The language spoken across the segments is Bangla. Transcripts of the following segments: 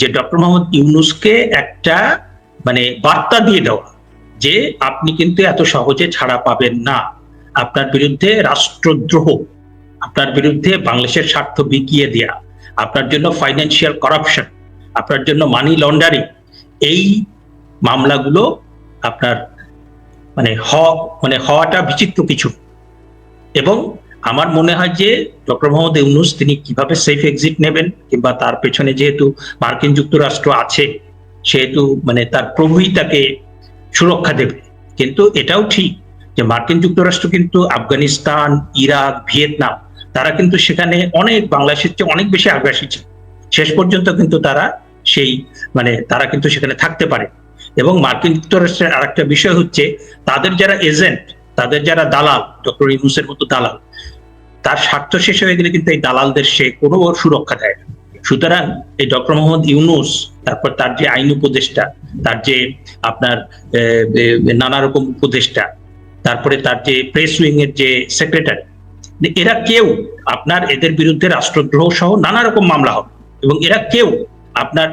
যে ডক্টর মোহাম্মদ ইউনূসকে একটা মানে বার্তা দিয়ে দেওয়া যে আপনি কিন্তু এত সহজে ছাড়া পাবেন না, আপনার বিরুদ্ধে রাষ্ট্রদ্রোহ, আপনার বিরুদ্ধে বাংলাদেশের স্বার্থ বিকিয়ে দেয়া, আপনার জন্য ফাইন্যান্সিয়াল করাপশন, আপনার জন্য মানি লন্ডারিং, এই মামলাগুলো আপনার হওয়াটা বিচিত্র কিছু। এবং আমার মনে হয় যে ডক্টর মোহাম্মদ ইউনূস তিনি কিভাবে সেফ এক্সিট নেবেন, কিংবা তার পেছনে যেহেতু মার্কিন যুক্তরাষ্ট্র আছে সেহেতু তার প্রভুই তাকে সুরক্ষা দেবে। কিন্তু এটাও ঠিক যে মার্কিন যুক্তরাষ্ট্র কিন্তু আফগানিস্তান, ইরাক, ভিয়েতনাম, তারা কিন্তু সেখানে অনেক বাংলাদেশের চেয়ে অনেক বেশি আগ্রাসী ছিল। শেষ পর্যন্ত কিন্তু তারা তারা কিন্তু সেখানে থাকতে পারে। এবং মার্কিন যুক্তরাষ্ট্রের আরেকটা বিষয় হচ্ছে তাদের যারা এজেন্ট, তাদের যারা দালাল, ডক্টর ইউনূসের মতো দালাল, তার স্বার্থ শেষ হয়ে গেলে কিন্তু এই দালালদের সে কোনো সুরক্ষা দেয় না। সুতরাং এই ডক্টর মোহাম্মদ ইউনূস, তারপর তার যে আইন উপদেষ্টা, তার যে আপনার নানা রকম উপদেষ্টা, তারপরে তার যে প্রেস উইং এর যে সেক্রেটারি, এরা কেউ আপনার এদের বিরুদ্ধে রাষ্ট্রদ্রোহ সহ নানা রকম মামলা হবে। এবং এরা কেউ আপনার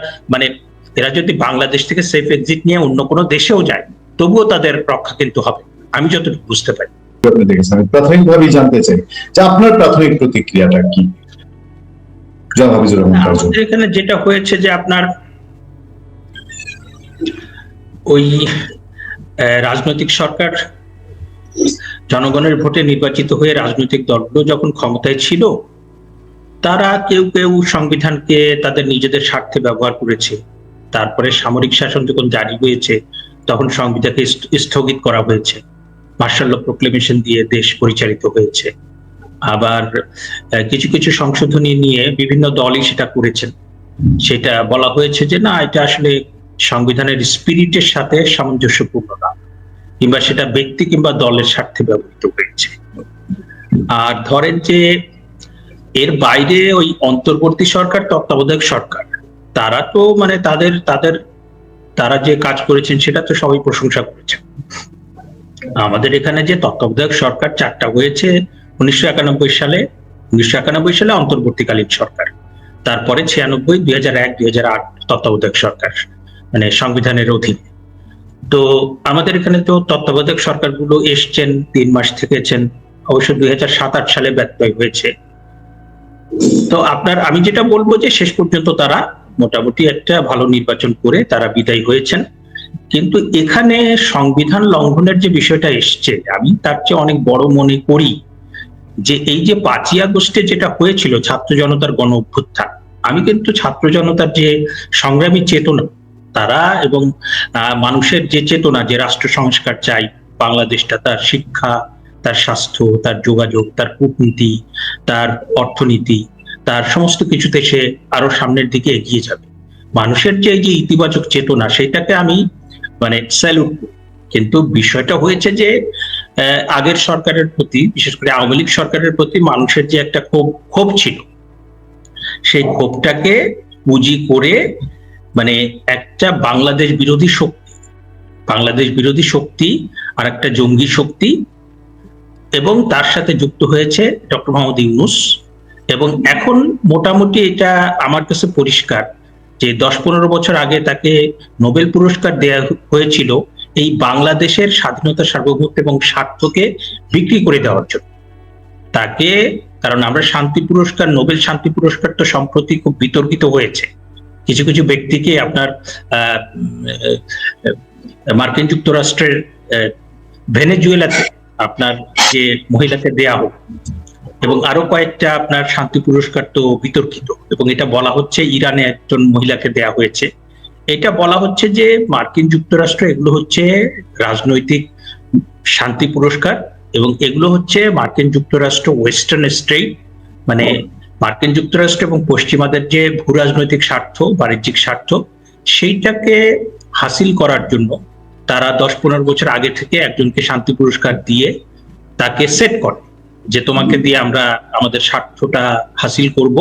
এরা যদি বাংলাদেশ থেকে সেফ এক্সিট নিয়ে অন্য কোনো দেশেও যায় তবুও তাদের রক্ষা কিন্তু হবে, আমি যতটুকু বুঝতে পারি। প্রাথমিকভাবেই জানতে চাই যে আপনার প্রাথমিক প্রতিক্রিয়াটা কি? আমাদের এখানে যেটা হয়েছে যে আপনার ওই রাজনৈতিক সরকার জনগণের ভোটে নির্বাচিত হয়ে রাজনৈতিক দলগুলো যখন ক্ষমতায় ছিল, তারা কেউ কেউ সংবিধানকে তাদের নিজেদের স্বার্থে ব্যবহার করেছে। তারপরে সামরিক শাসন যখন জারি হয়েছে তখন সংবিধানকে স্থগিত করা হয়েছে, মার্শাল ল প্রক্লেমেশন দিয়ে দেশ পরিচালিত হয়েছে। আবার কিছু কিছু সংশোধনী নিয়ে বিভিন্ন দলই সেটা করেছেন। সেটা বলা হয়েছে যে না, এটা আসলে সংবিধানের স্পিরিটের সাথে সামঞ্জস্যপূর্ণ না, কিংবা সেটা ব্যক্তি কিংবা দলের স্বার্থে ব্যবহৃত হয়েছে। আর ধরেন যে এর বাইরে ওই অন্তর্বর্তী সরকার, তত্ত্বাবধায়ক সরকার, তারা তো তারা যে কাজ করেছেন সেটা তো সবাই প্রশংসা করেছেন। আমাদের এখানে যে তত্ত্বাবধায়ক সরকার 4টা হয়েছে 1991 সালে, 1991 সালে অন্তর্বর্তীকালীন সরকার, তারপরে 96, 2001, 2008 তত্ত্বাবধায়ক সরকার, সংবিধানের অধীনে। তো আমাদের এখানে তো তত্ত্বাবধায়ক সরকারগুলো এসছেন, 3 মাস থেকেছেন, অবশ্য 2007-8 সালে ব্যত্যয় হয়েছে। তো আমি যেটা বলবো যে শেষ পর্যন্ত তারা মোটামুটি একটা ভালো নির্বাচন করে তারা বিদায় হয়েছেন। কিন্তু এখানে সংবিধান লঙ্ঘনের যে বিষয়টা এসছে, আমি তার চেয়ে অনেক বড় মনে করি যে এই যে 5ই আগস্টে যেটা হয়েছিল ছাত্র জনতার গণ অভ্যুত্থান, আমি কিন্তু ছাত্র জনতার যে সংগ্রামী চেতনা তারা এবং মানুষের যে চেতনা যে রাষ্ট্র সংস্কার চাই, বাংলাদেশটা তার শিক্ষা, তার স্বাস্থ্য, তার যোগাযোগ, তার কূটনীতি, তার অর্থনীতি, তার সমস্ত কিছুতে সে আরো সামনের দিকে এগিয়ে যাবে, মানুষের যে এই যে ইতিবাচক চেতনা সেটাকে আমি স্যালুট করি। কিন্তু বিষয়টা হয়েছে যে আগের সরকারের প্রতি, বিশেষ করে আওয়ামী লীগ সরকারের প্রতি মানুষের যে একটা ক্ষোভ ছিল, সেই ক্ষোভটাকে পুঁজি করে একটা বাংলাদেশ বিরোধী শক্তি আর একটা জঙ্গি শক্তি, এবং তার সাথে যুক্ত হয়েছে ডক্টর মোহাম্মদ ইউনূস। এবং এখন মোটামুটি এটা আমার কাছে পরিষ্কার যে 10-15 বছর আগে তাকে নোবেল পুরস্কার দেয়া হয়েছিল এই বাংলাদেশের স্বাধীনতা, সার্বভৌমত্ব এবং স্বার্থকে বিক্রি করে দেওয়ার জন্য তাকে। কারণ আমরা শান্তি পুরস্কার, নোবেল শান্তি পুরস্কার তো সম্প্রতি খুব বিতর্কিত হয়েছে, কিছু কিছু ব্যক্তিকে আপনার মার্কিন যুক্তরাষ্ট্রের ভেনেজুয়েলাতে আপনার যে মহিলাকে দেয়া হোক, এবং আরো কয়েকটা আপনার শান্তি পুরস্কার তো বিতর্কিত, এবং এটা বলা হচ্ছে ইরানে একজন মহিলাকে দেয়া হয়েছে। এটা বলা হচ্ছে যে মার্কিন যুক্তরাষ্ট্র এগুলো হচ্ছে রাজনৈতিক শান্তি পুরস্কার, এবং এগুলো হচ্ছে মার্কিন যুক্তরাষ্ট্র ওয়েস্টার্ন স্টেট, মার্কিন যুক্তরাষ্ট্র এবং পশ্চিমাদের যে ভূ রাজনৈতিক স্বার্থ, বাণিজ্যিক স্বার্থ, সেইটাকে হাসিল করার জন্য তারা 10-15 বছর আগে থেকে একজনকে শান্তি পুরস্কার দিয়ে তাকে সেট করে যে তোমাকে দিয়ে আমরা আমাদের স্বার্থটা হাসিল করব।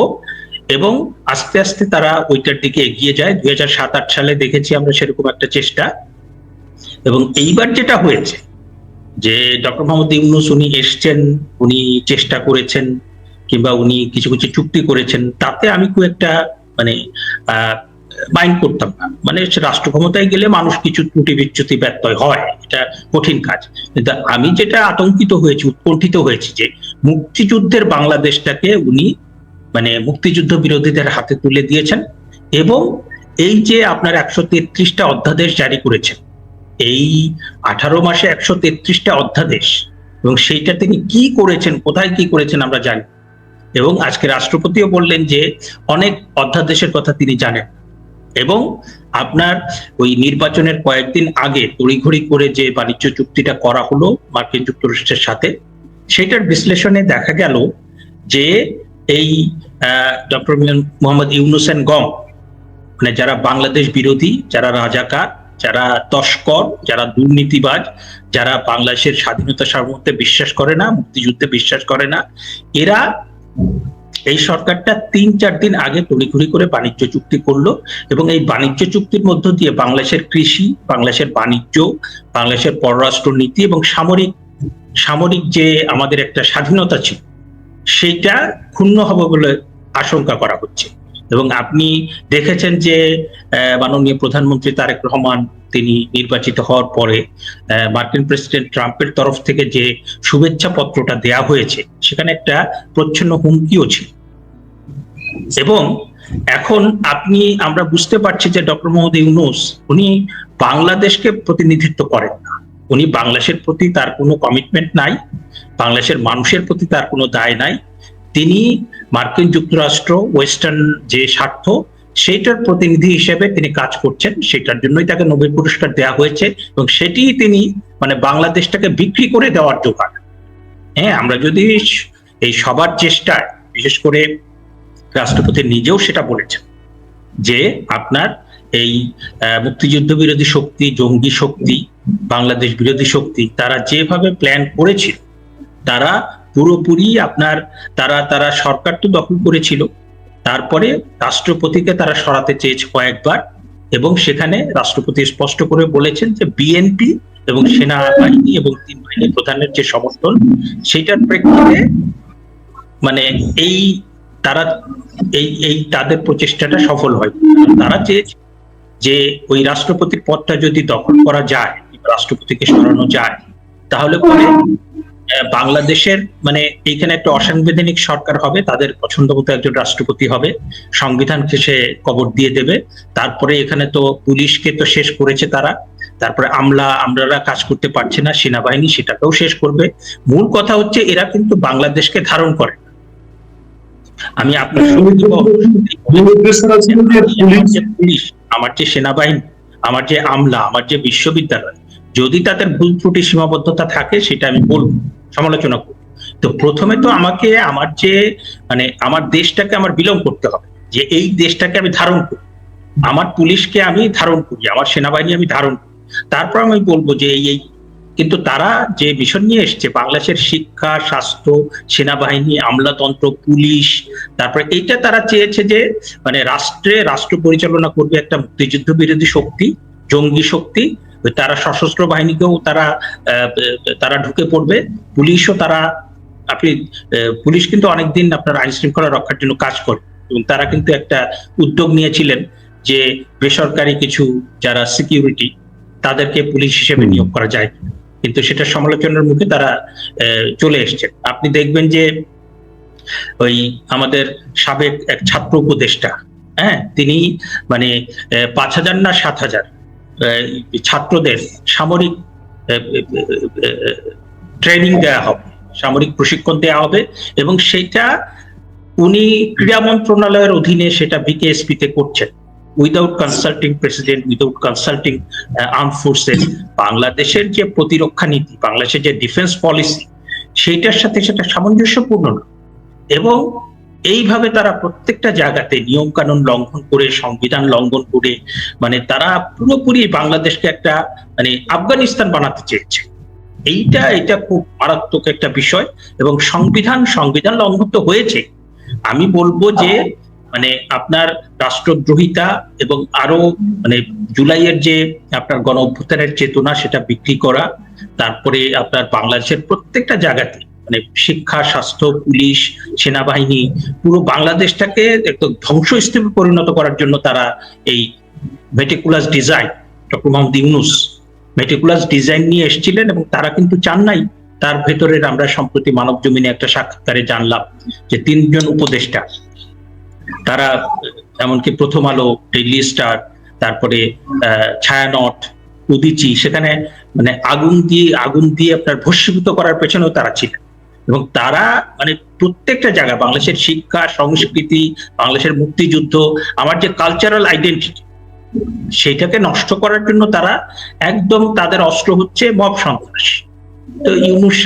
এবং আস্তে আস্তে তারা ওইটার দিকে এগিয়ে যায়। 2007-8 সালে দেখেছি আমরা সেরকম একটা চেষ্টা। এবং এইবার যেটা হয়েছে যে ডক্টর মোহাম্মদ ইউনূস উনি এসছেন, উনি চেষ্টা করেছেন, কিংবা উনি কিছু কিছু চুক্তি করেছেন, তাতে আমি খুব একটা মাইন্ড করতাম না। মানে রাষ্ট্র ক্ষমতায় গেলে মানুষ কিছু ত্রুটি বিচ্যুতি ব্যত্যয় হয়, এটা কঠিন কাজ। কিন্তু আমি যেটা আতঙ্কিত হয়েছি, উৎকণ্ঠিত হয়েছি, যে মুক্তিযুদ্ধের বাংলাদেশটাকে উনি মানে মুক্তিযুদ্ধ বিরোধীদের হাতে তুলে দিয়েছেন, এবং এই যে আপনার 133টা অধ্যাদেশ জারি করেছেন, এই 18 মাসে 133টা অধ্যাদেশ, এবং সেইটা তিনি কি করেছেন, কোথায় কি করেছেন আমরা জানি। এবং আজকে রাষ্ট্রপতিও বললেন যে অনেক অধ্যাদেশের কথা তিনি জানেন। এবং আপনার ওই নির্বাচনের কয়েকদিন আগে তড়িঘড়ি করে যে বাণিজ্য চুক্তিটা করা হলো মার্কিন যুক্তরাষ্ট্রের সাথে, সেটার বিশ্লেষণে দেখা গেল যে এই ডক্টর মোহাম্মদ ইউনূস এন্ড গং, মানে যারা বাংলাদেশ বিরোধী, যারা রাজাকার, যারা তস্কর, যারা দুর্নীতিবাজ, যারা বাংলাদেশের স্বাধীনতা সার্বভৌমত্বে বিশ্বাস করে না, মুক্তিযুদ্ধে বিশ্বাস করে না, এরা এই সরকারটা 3-4 দিন আগে তড়িঘড়ি করে বাণিজ্য চুক্তি করলো। এবং এই বাণিজ্য চুক্তির মধ্য দিয়ে বাংলাদেশের কৃষি, বাংলাদেশের বাণিজ্য, বাংলাদেশের পররাষ্ট্র নীতি এবং সামরিক যে আমাদের একটা স্বাধীনতা ছিল, সেইটা ক্ষুণ্ণ হবে বলে আশঙ্কা করা হচ্ছে। এবং আপনি দেখেছেন যে মাননীয় প্রধানমন্ত্রী তারেক রহমান তিনি নির্বাচিত হওয়ার পরে মার্কিন প্রেসিডেন্ট ট্রাম্পের তরফ থেকে যে শুভেচ্ছা পত্রটা দেয়া হয়েছে, সেখানে একটা প্রচ্ছন্ন হুমকিও ছিল। এবং এখন আমরা বুঝতে পারছি যে ডক্টর মোহাম্মদ ইউনূস উনি বাংলাদেশকে প্রতিনিধিত্ব করেন না, উনি বাংলাদেশের প্রতি তার কোনো কমিটমেন্ট নাই, বাংলাদেশের মানুষের প্রতি তার কোনো দায় নাই। তিনি মার্কিন যুক্তরাষ্ট্র, ওয়েস্টার্ন যে স্বার্থ, সেইটার প্রতিনিধি হিসেবে তিনি কাজ করছেন। সেটার জন্যই তাকে নোবেল পুরস্কার দেওয়া হয়েছে, এবং সেটি তিনি মানে বাংলাদেশটাকে বিক্রি করে দেওয়ার জোগাড়। হ্যাঁ, আমরা যদি এই সবার চেষ্টায়, বিশেষ করে রাষ্ট্রপতি নিজেও সেটা বলেছেন যে আপনার এই মুক্তিযুদ্ধ বিরোধী শক্তি, জঙ্গি শক্তি, বাংলাদেশ বিরোধী শক্তি, তারা যেভাবে প্ল্যান করেছিল, তারা পুরোপুরি আপনার তারা সরকার তো দখল করেছিল, তারপরে রাষ্ট্রপতিকে তারা সরাতে চেয়েছে কয়েকবার, এবং সেখানে রাষ্ট্রপতি স্পষ্ট করে বলেছেন যে বিএনপি এবং সেনাবাহিনী এবং 3 বাহিনী প্রধানের যে সমর্থন, সেটার প্রেক্ষিতে মানে তাদের প্রচেষ্টাটা সফল হয়। তারা চেয়েছে যে ওই রাষ্ট্রপতির পদটা যদি দখল করা যায়, রাষ্ট্রপতিকে সরানো যায়, তাহলে পরে বাংলাদেশের মানে এইখানে একটা অসাংবিধানিক সরকার হবে, তাদের পছন্দ মতো একজন রাষ্ট্রপতি হবে, সংবিধানকে সে কবর দিয়ে দেবে। তারপরে এখানে তো পুলিশকে তো শেষ করেছে তারা, তারপরে আমলারা কাজ করতে পারছে না, সেনাবাহিনী সেটাকেও শেষ করবে। মূল কথা হচ্ছে এরা কিন্তু বাংলাদেশকে ধারণ করে। আমি আপনার পুলিশ, আমার যে সেনাবাহিনী, আমার যে আমলা, আমার যে বিশ্ববিদ্যালয়, যদি তাদের ভুল ত্রুটি সীমাবদ্ধতা থাকে সেটা আমি বলবো, সমালোচনা করব। তো প্রথমে তো আমাকে আমার দেশটাকে আমার বিলং করতে হবে, যে এই দেশটাকে আমি ধারণ করি, আমার পুলিশকে আমি ধারণ করি, আমার সেনাবাহিনী আমি ধারণ করি। তারপর আমি বলবো যে এই কিন্তু তারা যে মিশন নিয়ে এসছে, বাংলাদেশের শিক্ষা, স্বাস্থ্য, সেনাবাহিনী, আমলাতন্ত্র, পুলিশ, তারপরে এইটা তারা চেয়েছে যে মানে রাষ্ট্র পরিচালনা করবে একটা মুক্তিযুদ্ধ বিরোধী শক্তি, জঙ্গি শক্তি। তারা সশস্ত্র বাহিনীকেও তারা ঢুকে পড়বে, পুলিশও পুলিশ কিন্তু অনেকদিন আপনার আইন শৃঙ্খলা রক্ষার জন্য কাজ করে, এবং তারা কিন্তু একটা উদ্যোগ নিয়েছিলেন যে বেসরকারি কিছু যারা সিকিউরিটি, তাদেরকে পুলিশ হিসেবে নিয়োগ করা যায়, কিন্তু সেটা সমালোচনার মুখে তারা চলে এসছে। আপনি দেখবেন যে ওই আমাদের সাবেক এক ছাত্র উপদেষ্টা, হ্যাঁ, তিনি মানে 5,000 না 7,000 ছাত্রদের সামরিক ট্রেনিং দেওয়া হবে, সামরিক প্রশিক্ষণ দেওয়া হবে, এবং সেটা উনি ক্রীড়া মন্ত্রণালয়ের অধীনে সেটা বিকেএসপি তে করছেন, without consulting president, without consulting arm forces. বাংলাদেশের যে প্রতিরক্ষা নীতি, বাংলাদেশের যে ডিফেন্স পলিসি, সেইটার সাথে সেটা সামঞ্জস্যপূর্ণ না। এবং এইভাবে তারা প্রত্যেকটা জায়গাতে নিয়ম কানুন লঙ্ঘন করে, সংবিধান লঙ্ঘন করে, মানে তারা পুরোপুরি বাংলাদেশকে একটা মানে আফগানিস্তান বানাতে চেয়েছে। এটা খুব মারাত্মক একটা বিষয়, এবং সংবিধান লঙ্ঘন তো হয়েছে। আমি বলবো যে মানে আপনার রাষ্ট্রদ্রোহিতা এবং আরো মানে জুলাইয়ের যে আপনার গণ অভ্যুত্থানের চেতনা, সেটা বিক্রি করা, তারপরে আপনার বাংলাদেশের প্রত্যেকটা জায়গাতে মানে শিক্ষা, স্বাস্থ্য, পুলিশ, সেনাবাহিনী, পুরো বাংলাদেশটাকে একদম ধ্বংসস্তূপে পরিণত করার জন্য তারা এই meticulous design, doctor Mohammad Yunus meticulous design নিয়ে এসেছিলেন, এবং তারা কিন্তু চান নাই তার ভেতরের, আমরা সম্প্রতি মানব জমিনে একটা সাক্ষাৎকারে জানলাম যে 3 জন উপদেষ্টা তারা, এমনকি প্রথম আলো, ডেইলি স্টার, তারপরে ছায়ানট, উদীচী, সেখানে মানে আগুন দিয়ে আপনার ভস্মীভূত করার পেছনেও তারা ছিলেন। এবং তারা মানে প্রত্যেকটা জায়গায় বাংলাদেশের শিক্ষা, সংস্কৃতি, বাংলাদেশের মুক্তিযুদ্ধ, আমার যে কালচারাল আইডেন্টিটি, সেটাকে নষ্ট করার জন্য তারা একদম, তাদের অস্ত্র হচ্ছে মব সন্ত্রাস। তো ইউনূস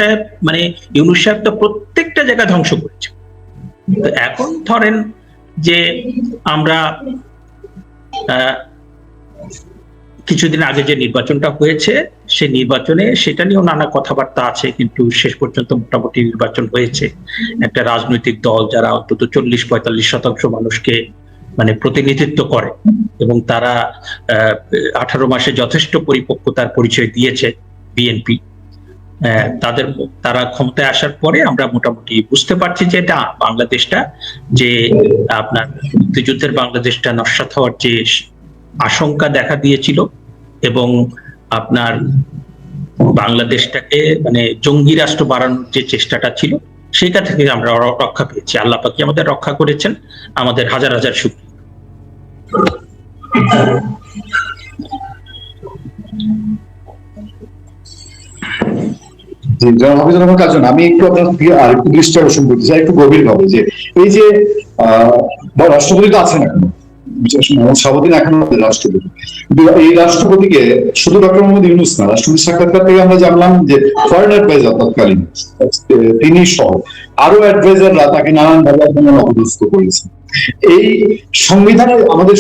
সাহেব তো প্রত্যেকটা জায়গা ধ্বংস করেছে। তো এখন ধরেন যে আমরা কিছুদিন আগে যে নির্বাচনটা হয়েছে, সেই নির্বাচনে সেটা নিয়েও নানা কথাবার্তা আছে, কিন্তু শেষ পর্যন্ত মোটামুটি নির্বাচন হয়েছে। একটা রাজনৈতিক দল যারা অন্তত 40-45% মানুষকে মানে প্রতিনিধিত্ব করে, এবং তারা 18 মাসে যথেষ্ট পরিপক্কতার পরিচয় দিয়েছে, বিএনপি, তারা ক্ষমতায় আসার পরে আমরা মোটামুটি বুঝতে পারছি যে এটা বাংলাদেশটা, যে আপনার মুক্তিযুদ্ধের বাংলাদেশটা নস্যাৎ হওয়ার যে আশঙ্কা দেখা দিয়েছিল, এবং আপনার বাংলাদেশটাকে মানে জঙ্গি রাষ্ট্র বাড়ানোর যে চেষ্টাটা ছিল, সেটা থেকে আমরা রক্ষা পেয়েছি। আল্লাহ পাক আমাদের রক্ষা করেছেন, আমাদের হাজার হাজার শুকরিয়া। আমি একটু আপনার আর একটু দৃষ্টি আকর্ষণ করতে চাই একটু গভীর ভাবে, যে এই যে রাষ্ট্রপতি তো আছেন এখন, সাবুদ্দিন এখন রাষ্ট্রপতি, এই রাষ্ট্রপতিকে শুধু ডক্টর মোহাম্মদ ইউনূস না, রাষ্ট্রপতির সাক্ষাৎকার থেকে আমরা জানলাম যে ফরেন অ্যাডভাইজার তৎকালীন তিনি সহ আরো অ্যাডভাইজাররা তাকে নানানভাবে অপদস্থ করেছে। এই সংবিধানে, আমাদের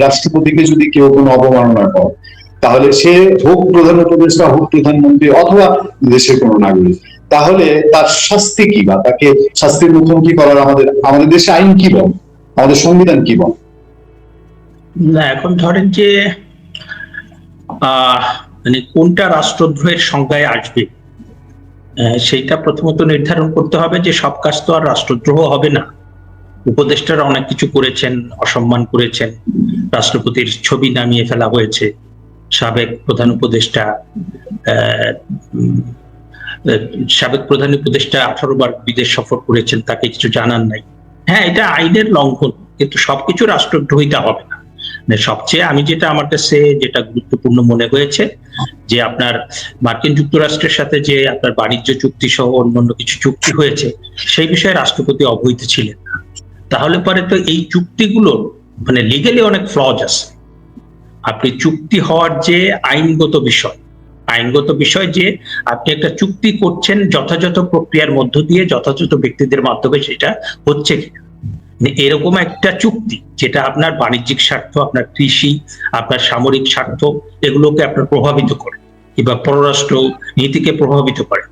রাষ্ট্রপতিকে যদি কেউ কোনো অবমাননা করে, তাহলে সে হোক প্রধান উপদেষ্টা, হোক প্রধানমন্ত্রী, অথবা দেশের কোনো নাগরিক, তাহলে তার শাস্তি কি, বা তাকে শাস্তির মুখোমুখি করার আমাদের দেশে আইন কি বলে, আমাদের সংবিধান কি বলে? না, এখন ধরেন যে মানে কোনটা রাষ্ট্রদ্রোহের সংজ্ঞায় আসবে, সেইটা প্রথমত নির্ধারণ করতে হবে। যে সব কাজ তো আর রাষ্ট্রদ্রোহ হবে না। উপদেষ্টারা অনেক কিছু করেছেন, অসম্মান করেছেন, রাষ্ট্রপতির ছবি নামিয়ে ফেলা হয়েছে, সাবেক প্রধান উপদেষ্টা 18 বার বিদেশ সফর করেছেন, তাকে কিছু জানান নাই। হ্যাঁ, এটা আইনের লঙ্ঘন, কিন্তু সবকিছু রাষ্ট্রদ্রোহিতা হবে না। সবচেয়ে আমি আমার কাছে যেটা গুরুত্বপূর্ণ মনে হয়েছে, যে আপনার মার্কিন যুক্তরাষ্ট্রের সাথে যে আপনার বাণিজ্য চুক্তি সহ অন্যান্য কিছু চুক্তি হয়েছে, সেই বিষয়ে রাষ্ট্রপতি অবহিত ছিলেন না। তাহলে পরে তো এই চুক্তিগুলোর মানে লিগালি অনেক ফ্লজ আছে। আপনি চুক্তি হওয়ার যে আইনগত বিষয় যে আপনি একটা চুক্তি করছেন যথাযথ প্রক্রিয়ার মধ্য দিয়ে, যথাযথ ব্যক্তিদের মাধ্যমে, সেটা হচ্ছে কিনা। এরকম একটা চুক্তি যেটা আপনার বাণিজ্যিক স্বার্থ, আপনার কৃষি, আপনার সামরিক স্বার্থ, এগুলোকে আপনার প্রভাবিত করে, কিংবা পররাষ্ট্র নীতিকে প্রভাবিত করে,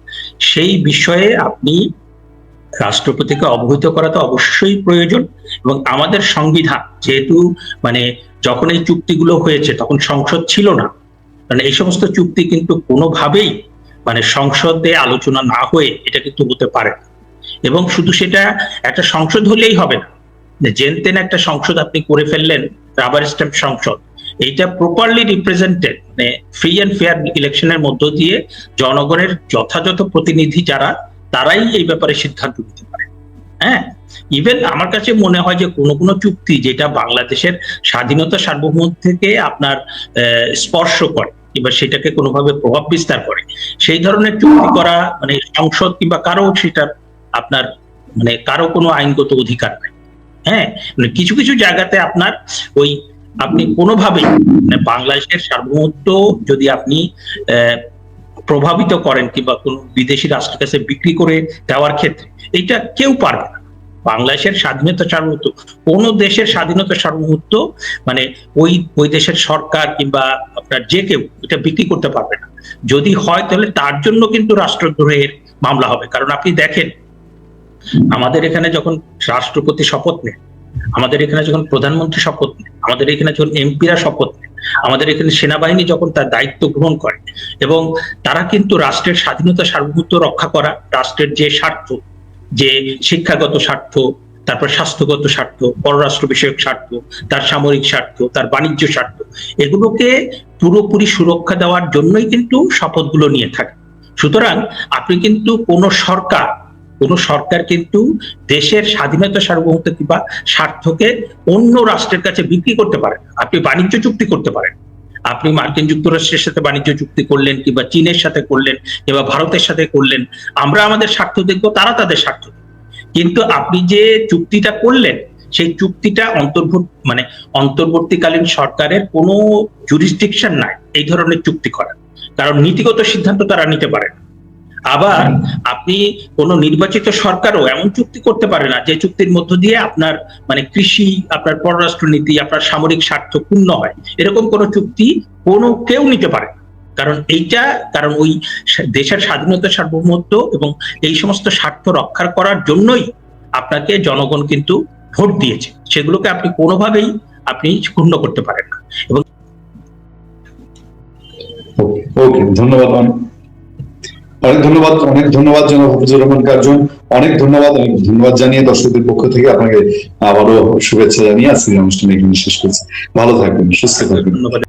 সেই বিষয়ে আপনি রাষ্ট্রপতিকে অবহিত করা তো অবশ্যই প্রয়োজন। এবং আমাদের সংবিধান যেহেতু মানে যখন এই চুক্তিগুলো হয়েছে তখন সংসদ ছিল না, মানে এই সমস্ত চুক্তি কিন্তু কোনোভাবেই মানে সংসদে আলোচনা না হয়ে এটা কিন্তু হতে পারে না। এবং শুধু সেটা একটা সংসদ হলেই হবে না, যেন তেন একটা সংসদ আপনি করে ফেললেন, রাবার স্ট্যাম্প সংসদ। এইটা প্রপারলি রিপ্রেজেন্টেড, মানে ফ্রি অ্যান্ড ফেয়ার ইলেকশনের মধ্য দিয়ে জনগণের যথাযথ প্রতিনিধি যারা, তারাই এই ব্যাপারে সিদ্ধান্ত নিতে পারে। হ্যাঁ, ইভেন আমার কাছে মনে হয় যে কোনো চুক্তি যেটা বাংলাদেশের স্বাধীনতা, সার্বভৌমত্ব থেকে আপনার স্পর্শ করে, কিংবা সেটাকে কোনোভাবে প্রভাব বিস্তার করে, সেই ধরনের চুক্তি করা মানে সংসদ কিংবা কারো সেটা আপনার মানে কারো কোনো আইনগত অধিকার নাই। হ্যাঁ, মানে কিছু কিছু জায়গাতে আপনার ওই আপনি কোনোভাবেই মানে বাংলাদেশের সার্বভৌমত্ব যদি আপনি প্রভাবিত করেন, কিংবা কোন বিদেশি রাষ্ট্রের কাছে বিক্রি করে দেওয়ার ক্ষেত্রে, এটা কেউ পারবে না। বাংলাদেশের স্বাধীনতা, সার্বভৌমত্ব, কোন দেশের স্বাধীনতা, সার্বভৌমত্ব মানে ওই দেশের সরকার কিংবা আপনার যে কেউ এটা বিক্রি করতে পারবে না। যদি হয় তাহলে তার জন্য কিন্তু রাষ্ট্রদ্রোহের মামলা হবে। কারণ আপনি দেখেন, আমাদের এখানে যখন রাষ্ট্রপতি শপথ নেন, আমাদের এখানে যখন প্রধানমন্ত্রী শপথ নেন, আমাদের এখানে যখন এমপিরা শপথ নেন, আমাদের এখানে সেনাবাহিনী যখন তার দায়িত্ব গ্রহণ করে এবং তারা কিন্তু রাষ্ট্রের স্বাধীনতা সার্বভৌমত্ব রক্ষা করা, রাষ্ট্রের যে স্বার্থ, যে শিক্ষাগত স্বার্থ, তারপর স্বাস্থ্যগত স্বার্থ, পররাষ্ট্র বিষয়ক স্বার্থ, তার সামরিক স্বার্থ, তার বাণিজ্য স্বার্থ, এগুলোকে পুরোপুরি সুরক্ষা দেওয়ার জন্যই কিন্তু শপথগুলো নিয়ে থাকে। সুতরাং আপনি কিন্তু কোন সরকার কিন্তু দেশের স্বাধীনতা সার্বভৌমত্ব কিংবা স্বার্থকে অন্য রাষ্ট্রের কাছে বিক্রি করতে পারেন। আপনি বাণিজ্য চুক্তি করতে পারেন, আপনি মার্কিন যুক্তরাষ্ট্রের সাথে বাণিজ্য চুক্তি করলেন, কিংবা চীনের সাথে করলেন, কিংবা ভারতের সাথে করলেন, আমরা আমাদের স্বার্থ দেখবো, তারা তাদের স্বার্থ দেখবে। কিন্তু আপনি যে চুক্তিটা করলেন, সেই চুক্তিটা অন্তর্বর্তীকালীন সরকারের কোনো জুরিসডিকশন নাই এই ধরনের চুক্তি করার, কারণ নীতিগত সিদ্ধান্ত তারা নিতে পারে না। আবার আপনি কোন নির্বাচিত সরকারও এমন চুক্তি করতে পারে না যে চুক্তির মধ্য দিয়ে আপনার কৃষি, আপনার পররাষ্ট্রনীতি, আপনার সামরিক স্বার্থ পূর্ণ হয়, এরকম কোন চুক্তি কেউ নিতে পারে না। কারণ ওই দেশের স্বাধীনতা সার্বভৌমত্ব এবং এই সমস্ত স্বার্থ রক্ষা করার জন্যই আপনাকে জনগণ কিন্তু ভোট দিয়েছে, সেগুলোকে আপনি কোনোভাবেই ক্ষুণ্ণ করতে পারেন না। এবং ওকে, ধন্যবাদ, অনেক ধন্যবাদ জনাব হাফিজুর রহমান কার্জন। অনেক ধন্যবাদ জানিয়ে দর্শকদের পক্ষ থেকে আপনাকে আবারও শুভেচ্ছা জানিয়ে আজকের অনুষ্ঠানে এখানে শেষ করছি। ভালো থাকবেন, সুস্থ থাকবেন। ধন্যবাদ।